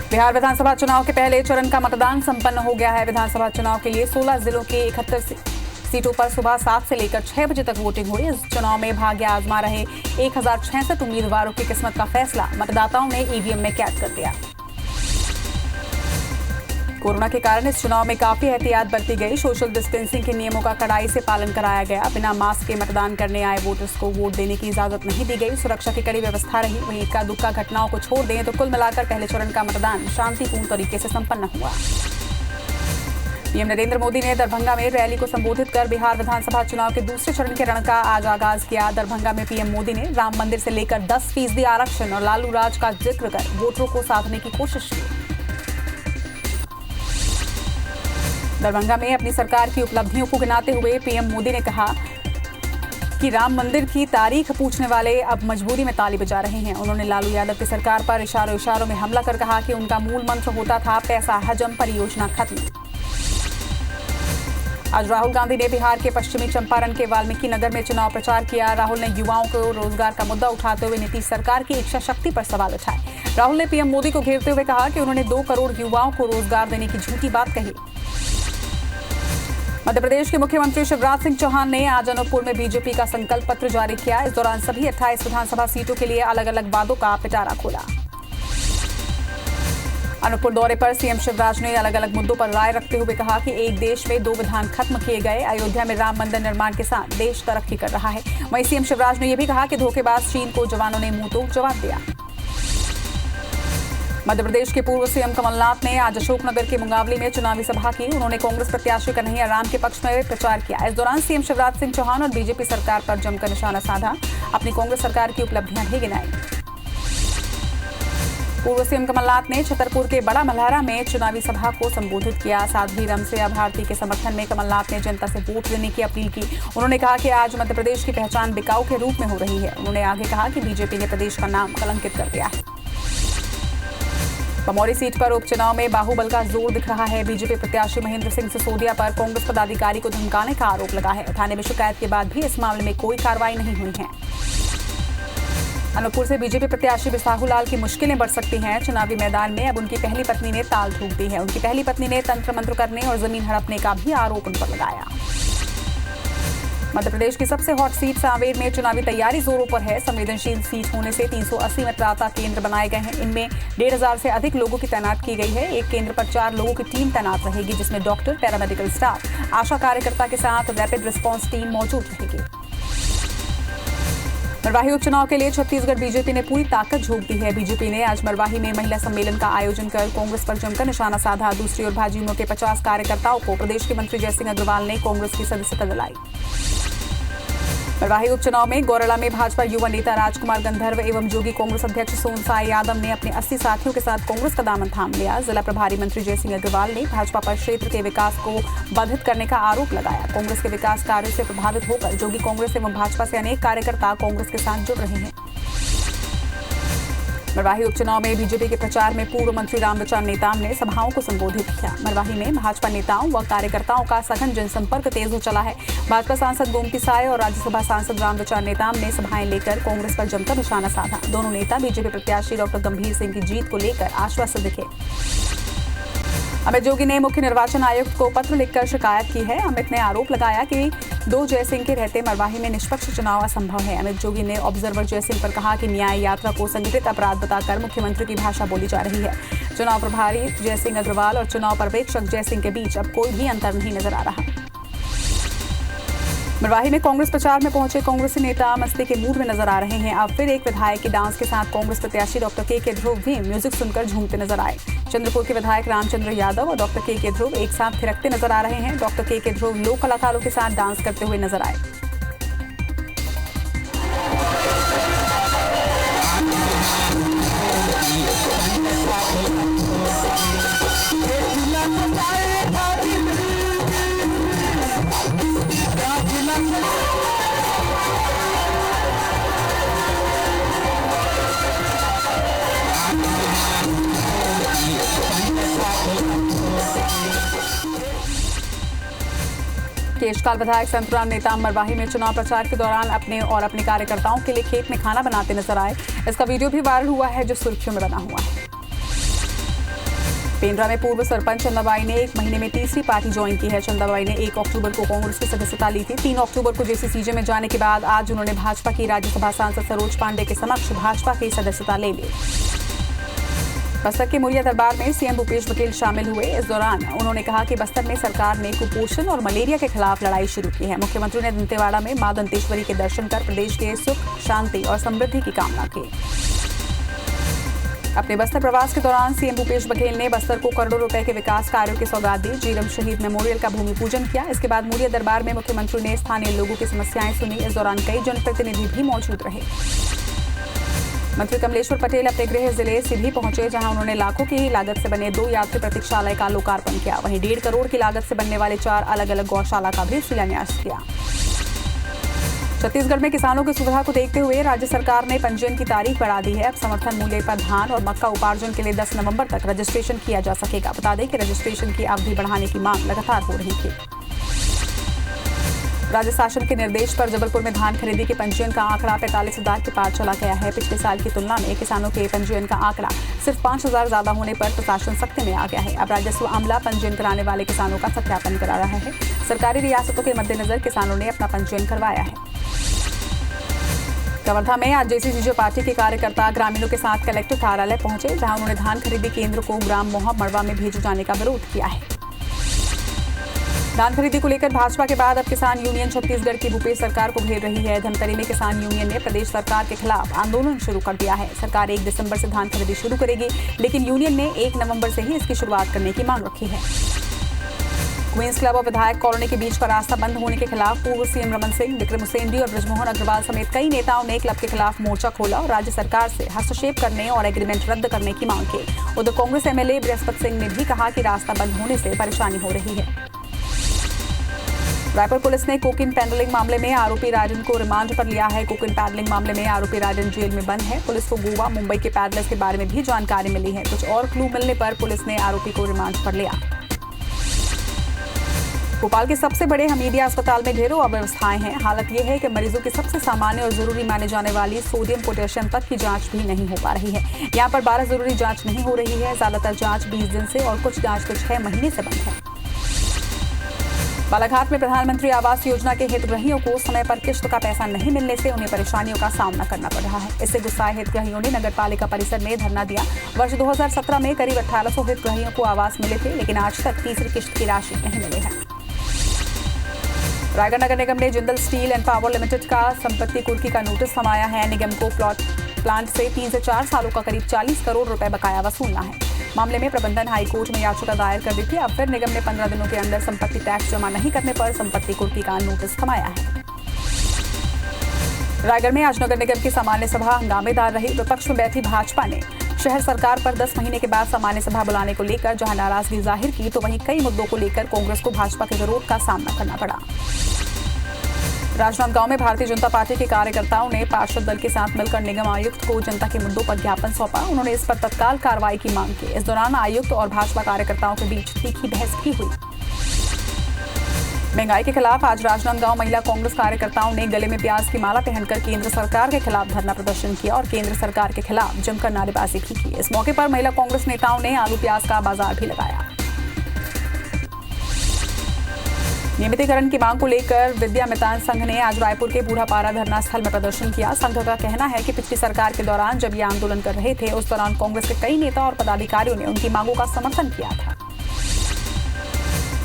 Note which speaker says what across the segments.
Speaker 1: बिहार विधानसभा चुनाव के पहले चरण का मतदान संपन्न हो गया है। विधानसभा चुनाव के लिए 16 जिलों के 71 सीटों पर सुबह 7 से लेकर 6 बजे तक वोटिंग हुई। इस चुनाव में भाग्य आजमा रहे 1066 उम्मीदवारों की किस्मत का फैसला मतदाताओं ने ईवीएम में कैद कर दिया। कोरोना के कारण इस चुनाव में काफी एहतियात बरती गई। सोशल डिस्टेंसिंग के नियमों का कड़ाई से पालन कराया गया। बिना मास्क के मतदान करने आए वोटर्स को वोट देने की इजाजत नहीं दी गई। सुरक्षा की कड़ी व्यवस्था रही। वहीं इक्का दुक्का घटनाओं को छोड़ दें तो कुल मिलाकर पहले चरण का मतदान शांतिपूर्ण तरीके से संपन्न हुआ। पीएम नरेंद्र मोदी ने दरभंगा में रैली को संबोधित कर बिहार विधानसभा चुनाव के दूसरे चरण के रण का आज आगाज किया। दरभंगा में पीएम मोदी ने राम मंदिर से लेकर 10% आरक्षण और लालू राज का जिक्र कर वोटरों को साधने की कोशिश की। दरभंगा में अपनी सरकार की उपलब्धियों को गिनाते हुए पीएम मोदी ने कहा कि राम मंदिर की तारीख पूछने वाले अब मजबूरी में ताली बजा रहे हैं। उन्होंने लालू यादव की सरकार पर इशारों में हमला कर कहा कि उनका मूल मंत्र होता था पैसा हजम, परियोजना खत्म। आज राहुल गांधी ने बिहार के पश्चिमी चंपारण के वाल्मीकि नगर में चुनाव प्रचार किया। राहुल ने युवाओं को रोजगार का मुद्दा उठाते हुए नीतीश सरकार की इच्छा शक्ति पर सवाल उठाए। राहुल ने पीएम मोदी को घेरते हुए कहा कि उन्होंने 2 करोड़ युवाओं को रोजगार देने की झूठी बात कही। मध्य प्रदेश के मुख्यमंत्री शिवराज सिंह चौहान ने आज अनूपपुर में बीजेपी का संकल्प पत्र जारी किया। इस दौरान सभी 28 विधानसभा सीटों के लिए अलग अलग वादों का पिटारा खोला। अनूपपुर दौरे पर सीएम शिवराज ने अलग अलग मुद्दों पर राय रखते हुए कहा कि एक देश में 2 विधान खत्म किए गए। अयोध्या में राम मंदिर निर्माण के साथ देश तरक्की कर रहा है। वहीं सीएम शिवराज ने यह भी कहा कि धोखेबाज चीन को जवानों ने मुंह तोड़ जवाब दिया। मध्य प्रदेश के पूर्व सीएम कमलनाथ ने आज अशोकनगर के मुंगावली में चुनावी सभा की। उन्होंने कांग्रेस प्रत्याशी कन्हैया राम के पक्ष में प्रचार किया। इस दौरान सीएम शिवराज सिंह चौहान और बीजेपी सरकार पर जमकर निशाना साधा। अपनी कांग्रेस सरकार की उपलब्धियां भी गिनाई। पूर्व सीएम कमलनाथ ने छतरपुर के बड़ा मल्हारा में चुनावी सभा को संबोधित किया। साध्वी रमसिया भारती के समर्थन में कमलनाथ ने जनता से वोट देने की अपील की। उन्होंने कहा कि आज मध्य प्रदेश की पहचान बिकाऊ के रूप में हो रही है। उन्होंने आगे कहा कि बीजेपी ने प्रदेश का नाम कलंकित कर दिया है। बमौरी सीट पर उपचुनाव में बाहुबल का जोर दिख रहा है। बीजेपी प्रत्याशी महेंद्र सिंह सिसोदिया पर कांग्रेस पदाधिकारी को धमकाने का आरोप लगा है। थाने में शिकायत के बाद भी इस मामले में कोई कार्रवाई नहीं हुई है। अनूपपुर से बीजेपी प्रत्याशी बिसाहू लाल की मुश्किलें बढ़ सकती हैं। चुनावी मैदान में अब उनकी पहली पत्नी ने ताल ठोक दी है। उनकी पहली पत्नी ने तंत्र मंत्र करने और जमीन हड़पने का भी आरोप उन पर लगाया। मध्य प्रदेश की सबसे हॉट सीट सांवेर में चुनावी तैयारी जोरों पर है। संवेदनशील सीट होने से 380 मतदाता केंद्र बनाए गए हैं। इनमें 1500 से अधिक लोगों की तैनात की गई है। एक केंद्र पर 4 लोगों की टीम तैनात रहेगी, जिसमें डॉक्टर, पैरामेडिकल स्टाफ, आशा कार्यकर्ता के साथ रैपिड रिस्पांस टीम मौजूद रहेगी। मरवाही उपचुनाव के लिए छत्तीसगढ़ बीजेपी ने पूरी ताकत झोंक दी है। बीजेपी ने आज मरवाही में महिला सम्मेलन का आयोजन कर कांग्रेस पर जमकर निशाना साधा। दूसरी ओर भाजयुमो के 50 कार्यकर्ताओं को प्रदेश के मंत्री जयसिंह अग्रवाल ने कांग्रेस की सदस्यता दिलाई। मरवाही उपचुनाव में गौरला में भाजपा युवा नेता राजकुमार गंधर्व एवं जोगी कांग्रेस अध्यक्ष सोनसाई यादव ने अपने 80 साथियों के साथ कांग्रेस का दामन थाम लिया। जिला प्रभारी मंत्री जयसिंह अग्रवाल ने भाजपा पर क्षेत्र के विकास को बाधित करने का आरोप लगाया। कांग्रेस के विकास कार्यों से प्रभावित होकर जोगी कांग्रेस एवं भाजपा से अनेक कार्यकर्ता कांग्रेस के साथ जुड़ रहे हैं। मरवाही उपचुनाव में बीजेपी के प्रचार में पूर्व मंत्री रामविचार नेताम ने सभाओं को संबोधित किया। मरवाही में भाजपा नेताओं व कार्यकर्ताओं का सघन जनसंपर्क तेज हो चला है। भाजपा सांसद गोमती साय और राज्यसभा सांसद रामविचार नेताम ने सभाएं लेकर कांग्रेस पर जमकर निशाना साधा। दोनों नेता बीजेपी प्रत्याशी डॉक्टर गंभीर सिंह की जीत को लेकर आश्वस्त दिखे। अमित जोगी ने मुख्य निर्वाचन आयुक्त को पत्र लिखकर शिकायत की है। अमित ने आरोप लगाया कि 2 जयसिंह के रहते मरवाही में निष्पक्ष चुनाव असंभव है। अमित जोगी ने ऑब्जर्वर जयसिंह पर कहा कि न्याय यात्रा को संगठित अपराध बताकर मुख्यमंत्री की भाषा बोली जा रही है। चुनाव प्रभारी जयसिंह अग्रवाल और चुनाव पर्यवेक्षक जयसिंह के बीच अब कोई भी अंतर नहीं नजर आ रहा। मरवाही में कांग्रेस प्रचार में पहुंचे कांग्रेसी नेता मस्ती के मूड में नजर आ रहे हैं। अब फिर एक विधायक के डांस के साथ कांग्रेस प्रत्याशी डॉक्टर के ध्रुव भी म्यूजिक सुनकर झूमते नजर आए। चंद्रपुर के विधायक रामचंद्र यादव और डॉक्टर के ध्रुव एक साथ थिरकते नजर आ रहे हैं। डॉक्टर के ध्रुव लोक कलाकारों के साथ डांस करते हुए नजर आए। केशकाल विधायक संतराम नेताम मरवाही में चुनाव प्रचार के दौरान अपने कार्यकर्ताओं के लिए खेत में खाना बनाते नजर आए। इसका वीडियो भी वायरल हुआ है, जो सुर्खियों में बना हुआ है। पेंड्रा में पूर्व सरपंच चंदाबाई ने 1 महीने में तीसरी पार्टी ज्वाइन की है। चंदाबाई ने 1 अक्टूबर को कांग्रेस की सदस्यता ली थी। 3 अक्टूबर को जेसीसीजे में जाने के बाद आज उन्होंने भाजपा की राज्यसभा सांसद सरोज पांडे के समक्ष भाजपा की सदस्यता ले ली। बस्तर के मुरिया दरबार में सीएम भूपेश बघेल शामिल हुए। इस दौरान उन्होंने कहा कि बस्तर में सरकार ने कुपोषण और मलेरिया के खिलाफ लड़ाई शुरू की है। मुख्यमंत्री ने दंतेवाड़ा में मां दंतेश्वरी के दर्शन कर प्रदेश के सुख, शांति और समृद्धि की कामना की। अपने बस्तर प्रवास के दौरान सीएम भूपेश बघेल ने बस्तर को करोड़ों रुपए के विकास कार्यों की सौगात दी। जीरम शहीद मेमोरियल का भूमि पूजन किया। इसके बाद मुरिया दरबार में मुख्यमंत्री ने स्थानीय लोगों की समस्याएं सुनी। इस दौरान कई जनप्रतिनिधि भी मौजूद रहे। मंत्री कमलेश्वर पटेल अपने गृह जिले सिधी पहुंचे, जहां उन्होंने लाखों की लागत से बने 2 यात्री प्रतीक्षालय का लोकार्पण किया। वहीं 1.5 करोड़ की लागत से बनने वाले 4 अलग अलग गौशाला का भी शिलान्यास किया। छत्तीसगढ़ में किसानों की सुविधा को देखते हुए राज्य सरकार ने पंजीयन की तारीख बढ़ा दी है। अब समर्थन मूल्य पर धान और मक्का उपार्जन के लिए 10 नवंबर तक रजिस्ट्रेशन किया जा सकेगा। बता दें कि रजिस्ट्रेशन की अवधि बढ़ाने की मांग लगातार हो रही थी। राज्य शासन के निर्देश पर जबलपुर में धान खरीदी के पंजीयन का आंकड़ा 45,000 के पार चला गया है। पिछले साल की तुलना में किसानों के पंजीयन का आंकड़ा सिर्फ 5,000 ज्यादा होने पर प्रशासन सख्ती में आ गया है। अब राजस्व अमला पंजीयन कराने वाले किसानों का सत्यापन करा रहा है। सरकारी रियासतों के मद्देनजर किसानों ने अपना पंजीयन करवाया है। कवर्धा में आज जेसीसीजे पार्टी के कार्यकर्ता ग्रामीणों के साथ कलेक्टर कार्यालय पहुंचे, जहां उन्होंने धान खरीदी केंद्र को ग्राम मोहा मड़वा में भेजे जाने का विरोध किया है। धान खरीदी को लेकर भाजपा के बाद अब किसान यूनियन छत्तीसगढ़ की भूपेश सरकार को घेर रही है। धमतरी में किसान यूनियन ने प्रदेश सरकार के खिलाफ आंदोलन शुरू कर दिया है। सरकार 1 दिसंबर से धान खरीदी शुरू करेगी, लेकिन यूनियन ने 1 नवंबर से ही इसकी शुरुआत करने की मांग रखी है। क्वींस क्लब और विधायक कॉलोनी के बीच का रास्ता बंद होने के खिलाफ पूर्व सीएम रमन सिंह, विक्रम उसेंडी और बृजमोहन अग्रवाल समेत कई नेताओं ने क्लब के खिलाफ मोर्चा खोला और राज्य सरकार से हस्तक्षेप करने और एग्रीमेंट रद्द करने की मांग की। उधर कांग्रेस एमएलए बृहस्पति सिंह ने भी कहा कि रास्ता बंद होने से परेशानी हो रही है। रायपुर पुलिस ने कोकीन पैडलिंग मामले में आरोपी राजन को रिमांड पर लिया है। कोकीन पैडलिंग मामले में आरोपी राजन जेल में बंद है। पुलिस को गोवा, मुंबई के पैडलर्स के बारे में भी जानकारी मिली है। कुछ और क्लू मिलने पर पुलिस ने आरोपी को रिमांड पर लिया। भोपाल के सबसे बड़े हमीदिया अस्पताल में ढेरों अव्यवस्थाएं हैं। हालत यह है कि मरीजों की सबसे सामान्य और जरूरी माने जाने वाली सोडियम पोटेशियम तक की जांच भी नहीं हो पा रही है। यहाँ पर 12 जरूरी जांच नहीं हो रही है। ज्यादातर जांच 20 दिन से और कुछ जांच तो 6 महीने से बंद है। बालाघाट में प्रधानमंत्री आवास योजना के हितग्राहियों को समय पर किश्त का पैसा नहीं मिलने से उन्हें परेशानियों का सामना करना पड़ रहा है। इससे गुस्साए हितग्राहियों ने नगर पालिका परिसर में धरना दिया। वर्ष 2017 में करीब 1800 हितग्राहियों को आवास मिले थे, लेकिन आज तक तीसरी किश्त की राशि नहीं मिली है। रायगढ़ नगर निगम ने Jindal steel and power limited का संपत्ति कुर्की का नोटिस थमाया है। निगम को प्लांट से 3 से 4 सालों का करीब 40 करोड़ रुपए बकाया वसूलना है। मामले में प्रबंधन हाईकोर्ट में याचिका दायर कर दी थी। अब फिर निगम ने 15 दिनों के अंदर संपत्ति टैक्स जमा नहीं करने पर संपत्ति कुर्की का नोटिस थमाया है। रायगढ़ में आज नगर निगम की सामान्य सभा हंगामेदार रही। विपक्ष में बैठी भाजपा ने शहर सरकार पर 10 महीने के बाद सामान्य सभा बुलाने को लेकर जहां नाराजगी जाहिर की, तो वहीं कई मुद्दों को लेकर कांग्रेस को भाजपा के विरोध का सामना करना पड़ा। राजनांदगांव में भारतीय जनता पार्टी के कार्यकर्ताओं ने पार्षद दल के साथ मिलकर निगम आयुक्त को जनता के मुद्दों पर ज्ञापन सौंपा। उन्होंने इस पर तत्काल कार्रवाई की मांग की। इस दौरान आयुक्त और भाजपा कार्यकर्ताओं के बीच तीखी बहस भी हुई। महंगाई के खिलाफ आज राजनांदगांव महिला कांग्रेस कार्यकर्ताओं ने गले में प्याज की माला पहनकर केंद्र सरकार के खिलाफ धरना प्रदर्शन किया और केंद्र सरकार के खिलाफ जमकर नारेबाजी भी की। इस मौके पर महिला कांग्रेस नेताओं ने आलू प्याज का बाजार भी लगाया। नियमितीकरण की मांग को लेकर विद्या मितान संघ ने आज रायपुर के बूढ़ापारा धरना स्थल में प्रदर्शन किया। संघ का कहना है कि पिछली सरकार के दौरान जब ये आंदोलन कर रहे थे, उस दौरान कांग्रेस के कई नेता और पदाधिकारियों ने उनकी मांगों का समर्थन किया था।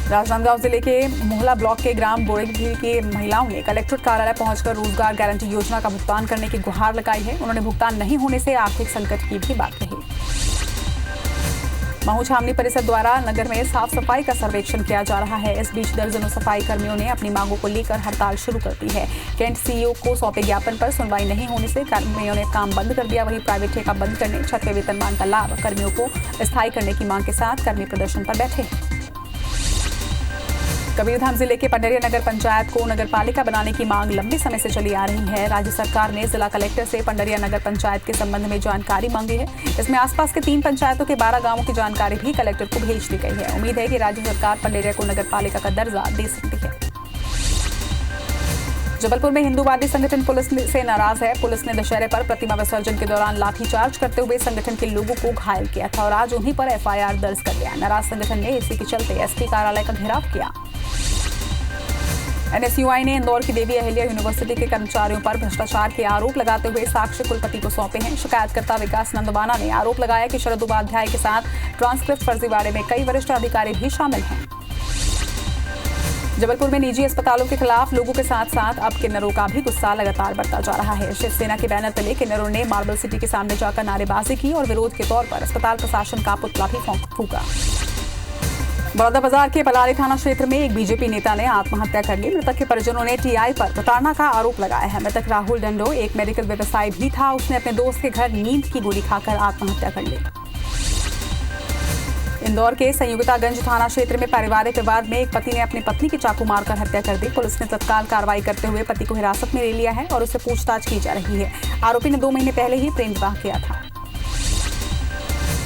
Speaker 1: राजनांदगांव जिले के मोहला ब्लॉक के ग्राम बोरेगझील की महिलाओं ने कलेक्ट्रेट कार्यालय पहुंचकर रोजगार गारंटी योजना का भुगतान करने की गुहार लगाई है। उन्होंने भुगतान नहीं होने से आर्थिक संकट की भी बात कही। महू छावनी परिषद द्वारा नगर में साफ सफाई का सर्वेक्षण किया जा रहा है। इस बीच दर्जनों सफाई कर्मियों ने अपनी मांगों को लेकर हड़ताल शुरू कर दी है। कैंट सीईओ को सौंपे ज्ञापन पर सुनवाई नहीं होने से कर्मियों ने काम बंद कर दिया। वहीं प्राइवेट ठेका बंद करने, छठ पे वेतनमान का लाभ कर्मियों को स्थायी करने की मांग के साथ कर्मी प्रदर्शन पर बैठे। कबीरधाम जिले के पंडरिया नगर पंचायत को नगर पालिका बनाने की मांग लंबे समय से चली आ रही है। राज्य सरकार ने जिला कलेक्टर से पंडरिया नगर पंचायत के संबंध में जानकारी मांगी है। इसमें आसपास के 3 पंचायतों के 12 गांवों की जानकारी भी कलेक्टर को भेज दी गई है। उम्मीद है कि राज्य सरकार पंडरिया को नगर पालिका का दर्जा दे सकती है। जबलपुर में हिंदूवादी संगठन पुलिस से नाराज है। पुलिस ने दशहरे पर प्रतिमा विसर्जन के दौरान लाठीचार्ज करते हुए संगठन के लोगों को घायल किया था और आज उन्हीं पर एफआईआर दर्ज कर लिया। नाराज संगठन ने इसी के चलते एसपी कार्यालय का घेराव किया। एनएसयूआई ने इंदौर की देवी अहिल्या यूनिवर्सिटी के कर्मचारियों पर भ्रष्टाचार के आरोप लगाते हुए साक्ष्य कुलपति को सौंपे हैं। शिकायतकर्ता विकास नंदवाना ने आरोप लगाया कि शरद उपाध्याय के साथ ट्रांसक्रिप्ट फर्जीवाड़े में कई वरिष्ठ अधिकारी भी शामिल हैं। जबलपुर में निजी अस्पतालों के खिलाफ लोगों के साथ साथ अब किन्नरों का भी गुस्सा लगातार बढ़ता जा रहा है। शिवसेना के बैनर तले किन्नरों ने मार्बल सिटी के सामने जाकर नारेबाजी की और विरोध के तौर पर अस्पताल प्रशासन का पुतला भी फूंका। बड़ौदा बाजार के पलारी थाना क्षेत्र में एक बीजेपी नेता ने आत्महत्या कर ली। मृतक के परिजनों ने टीआई पर प्रताड़ना का आरोप लगाया है। मृतक राहुल डंडो एक मेडिकल व्यवसायी भी था। उसने अपने दोस्त के घर नींद की गोली खाकर आत्महत्या कर ली। इंदौर के संयुक्तागंज थाना क्षेत्र में पारिवारिक विवाद में एक पति ने अपनी पत्नी की चाकू मारकर हत्या कर दी। पुलिस ने तत्काल कार्रवाई करते हुए पति को हिरासत में ले लिया है और उससे पूछताछ की जा रही है। आरोपी ने 2 महीने पहले ही प्रेम विवाह किया था।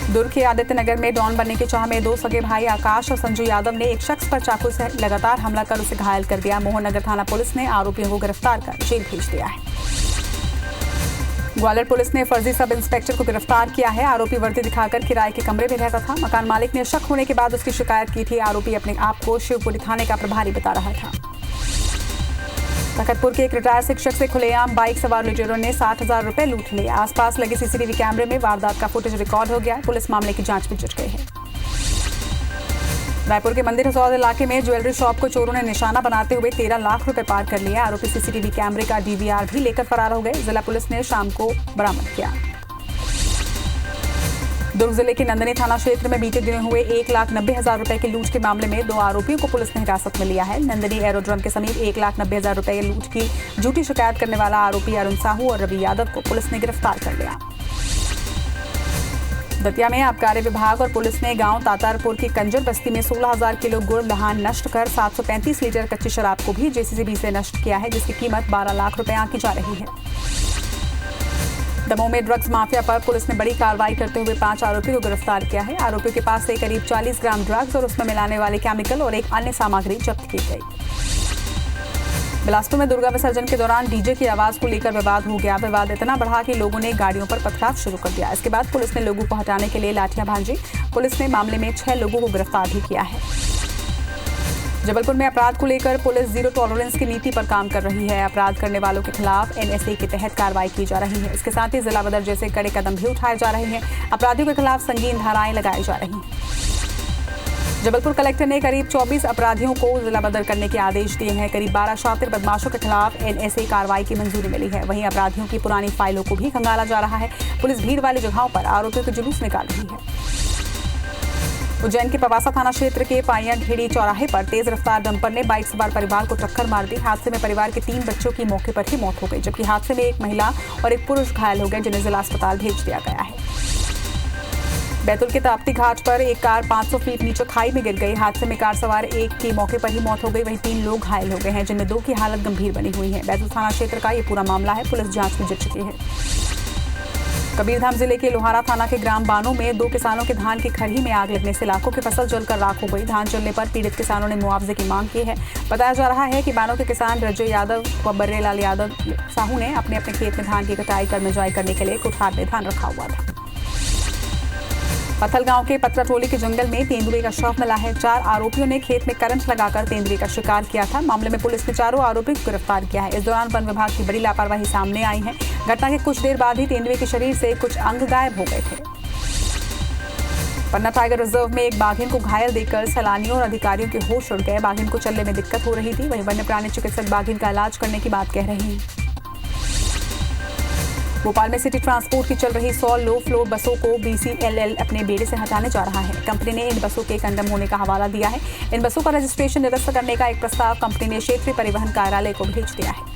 Speaker 1: दुर्ग के आदित्य नगर में डॉन बनने की चाह में 2 सगे भाई आकाश और संजू यादव ने एक शख्स पर चाकू से लगातार हमला कर उसे घायल कर दिया। मोहन नगर थाना पुलिस ने आरोपियों को गिरफ्तार कर जेल भेज दिया है। ग्वालियर पुलिस ने फर्जी सब इंस्पेक्टर को गिरफ्तार किया है। आरोपी वर्दी दिखाकर किराए के कमरे में रहता था। मकान मालिक ने शक होने के बाद उसकी शिकायत की थी। आरोपी अपने आप को शिवपुरी थाने का प्रभारी बता रहा था। तखतपुर के एक रिटायर्ड शिक्षक से खुलेआम बाइक सवार लुटेरों ने 60,000 रुपए लूट लिए। आसपास लगे सीसीटीवी कैमरे में वारदात का फुटेज रिकॉर्ड हो गया। पुलिस मामले की जांच में जुट गई है। रायपुर के मंदिर हसौद इलाके में ज्वेलरी शॉप को चोरों ने निशाना बनाते हुए 13 लाख रुपए पार कर लिए। आरोपी सीसीटीवी कैमरे का डीवीआर भी लेकर फरार हो गए। जिला पुलिस ने शाम को बरामद किया। दुर्ग जिले के नंदनी थाना क्षेत्र में बीते दिनों हुए 1,90,000 रुपए के लूट के मामले में 2 आरोपियों को पुलिस ने हिरासत में लिया है। नंदनी एरोड्रम के समीप 1,90,000 रुपए लूट की झूठी शिकायत करने वाला आरोपी अरुण साहू और रवि यादव को पुलिस ने गिरफ्तार कर लिया। दतिया में आबकारी विभाग और पुलिस ने गांव तातारपुर की कंजर बस्ती में 16,000 किलो गुड़ लहान नष्ट कर 735 लीटर कच्ची शराब को भी जेसीबी से नष्ट किया है, जिसकी कीमत 12 लाख रुपए आंकी जा रही है। दमोह में ड्रग्स माफिया पर पुलिस ने बड़ी कार्रवाई करते हुए 5 आरोपियों को गिरफ्तार किया है। आरोपियों के पास से करीब 40 ग्राम ड्रग्स और उसमें मिलाने वाले केमिकल और एक अन्य सामग्री जब्त की गई। बिलासपुर में दुर्गा विसर्जन के दौरान डीजे की आवाज को लेकर विवाद हो गया। विवाद इतना बढ़ा कि लोगों ने गाड़ियों पर पथराव शुरू कर दिया। इसके बाद पुलिस ने लोगों को हटाने के लिए लाठियां भांजी। पुलिस ने मामले में 6 लोगों को गिरफ्तार भी किया है। जबलपुर में अपराध को लेकर पुलिस जीरो टॉलरेंस की नीति पर काम कर रही है। अपराध करने वालों के खिलाफ एनएसए के तहत कार्रवाई की जा रही है। इसके साथ ही जिला बदर जैसे कड़े कदम भी उठाए जा रहे हैं। अपराधियों के खिलाफ संगीन धाराएं लगाई जा रही हैं। जबलपुर कलेक्टर ने करीब 24 अपराधियों को जिला बदर करने के आदेश दिए हैं। करीब 12 शातिर बदमाशों के खिलाफ एनएसए कार्रवाई की मंजूरी मिली है। वहीं अपराधियों की पुरानी फाइलों को भी खंगाला जा रहा है। पुलिस भीड़ वाली जगहों पर आरोपियों के जुलूस निकाल रही है। उज्जैन के पवासा थाना क्षेत्र के पाइया ढेड़ी चौराहे पर तेज रफ्तार डंपर ने बाइक सवार परिवार को टक्कर मार दी। हादसे में परिवार के 3 बच्चों की मौके पर ही मौत हो गई, जबकि हादसे में एक महिला और एक पुरुष घायल हो गए, जिन्हें जिला अस्पताल भेज दिया गया है। बैतूल के ताप्ती घाट पर एक कार 500 फीट नीचे खाई में गिर गई। हादसे में कार सवार एक की मौके पर ही मौत हो गई, वहीं 3 लोग घायल हो गए हैं, जिनमें 2 की हालत गंभीर बनी हुई है। बैतूल थाना क्षेत्र का ये पूरा मामला है। पुलिस जांच में जुट चुकी है। कबीरधाम जिले के लोहारा थाना के ग्राम बानो में 2 किसानों के धान की खरही में आग लगने से लाखों की फसल जलकर राख हो गई। धान जलने पर पीड़ित किसानों ने मुआवजे की मांग की है। बताया जा रहा है कि बानो के किसान रजय यादव व बर्रेलाल यादव साहू ने अपने अपने खेत में धान की कटाई कर मिजाई करने के लिए कुठार में धान रखा हुआ था। पत्थल गांव के पतराटोली के जंगल में तेंदुए का शव मिला है। 4 आरोपियों ने खेत में करंट लगाकर तेंदुए का शिकार किया था। मामले में पुलिस ने 4 आरोपियों को गिरफ्तार किया है। इस दौरान वन विभाग की बड़ी लापरवाही सामने आई है। घटना के कुछ देर बाद ही तेंदुए के शरीर से कुछ अंग गायब हो गए थे। पन्ना टाइगर रिजर्व में एक बाघिन को घायल देखकर सैलानियों और अधिकारियों के होश उड़ गए। बाघिन को चलने में दिक्कत हो रही थी। वहीं वन्य प्राणी चिकित्सक बाघिन का इलाज करने की बात कह रहे हैं। भोपाल में सिटी ट्रांसपोर्ट की चल रही 100 लो फ्लोर बसों को BCLL अपने बेड़े से हटाने जा रहा है। कंपनी ने इन बसों के कंडम होने का हवाला दिया है। इन बसों का रजिस्ट्रेशन निरस्त करने का एक प्रस्ताव कंपनी ने क्षेत्रीय परिवहन कार्यालय को भेज दिया है।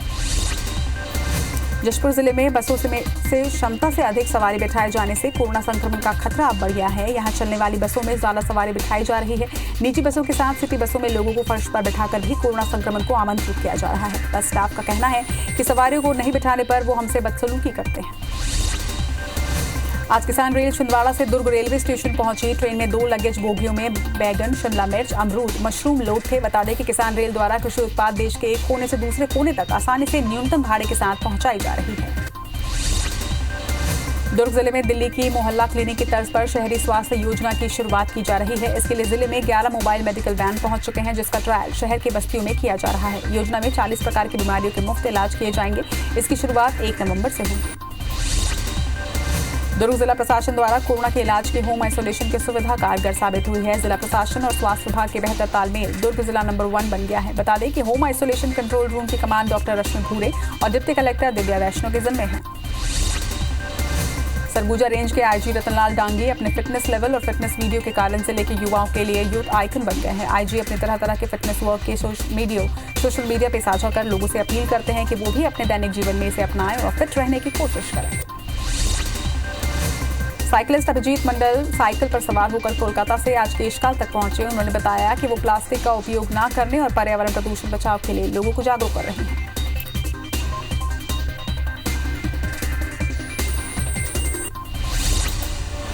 Speaker 1: जशपुर जिले में बसों से क्षमता से अधिक सवारी बिठाए जाने से कोरोना संक्रमण का खतरा अब बढ़ गया है। यहां चलने वाली बसों में ज्यादा सवारी बिठाई जा रही है। निजी बसों के साथ सिटी बसों में लोगों को फर्श पर बिठाकर भी कोरोना संक्रमण को आमंत्रित किया जा रहा है। बस स्टाफ का कहना है कि सवारियों को नहीं बिठाने पर वो हमसे बदसलूकी करते हैं। आज किसान रेल छिंदवाड़ा से दुर्ग रेलवे स्टेशन पहुंची। ट्रेन में 2 लगेज बोगियों में बैगन, शिमला मिर्च, अमरूद, मशरूम लोड थे। बता दें कि किसान रेल द्वारा कृषि उत्पाद देश के एक कोने से दूसरे कोने तक आसानी से न्यूनतम भाड़े के साथ पहुंचाई जा रही है। दुर्ग जिले में दिल्ली की मोहल्ला क्लिनिक की तर्ज पर शहरी स्वास्थ्य योजना की शुरुआत की जा रही है। इसके लिए जिले में 11 मोबाइल मेडिकल वैन पहुंच चुके हैं, जिसका ट्रायल शहर की बस्तियों में किया जा रहा है। योजना में 40 प्रकार की बीमारियों के मुफ्त इलाज किए जाएंगे। इसकी शुरुआत 1 नवंबर से होगी। दुर्ग जिला प्रशासन द्वारा कोरोना के इलाज की होम आइसोलेशन की सुविधा कारगर साबित हुई है। जिला प्रशासन और स्वास्थ्य विभाग के बेहतर तालमेल दुर्ग जिला नंबर 1 बन गया है। बता दें कि होम आइसोलेशन कंट्रोल रूम की कमान डॉक्टर रश्मि भूरे और डिप्टी कलेक्टर दिव्या वैष्णो के जिम्मे है। सरगुजा रेंज के आईजी रतनलाल डांगी अपने फिटनेस लेवल और फिटनेस वीडियो के कारण जिले के युवाओं के लिए यूथ आइकन बन गए हैं। आईजी अपने तरह के फिटनेस वर्क के सोशल मीडिया पे साझा कर लोगों से अपील करते हैं कि वो भी अपने दैनिक जीवन में इसे अपनाएं और फिट रहने की कोशिश करें। साइकिलिस्ट अभिजीत मंडल साइकिल पर सवार होकर कोलकाता से आज केशकाल तक पहुंचे। उन्होंने बताया कि वो प्लास्टिक का उपयोग न करने और पर्यावरण प्रदूषण बचाव के लिए लोगों को जागरूक कर रहे हैं।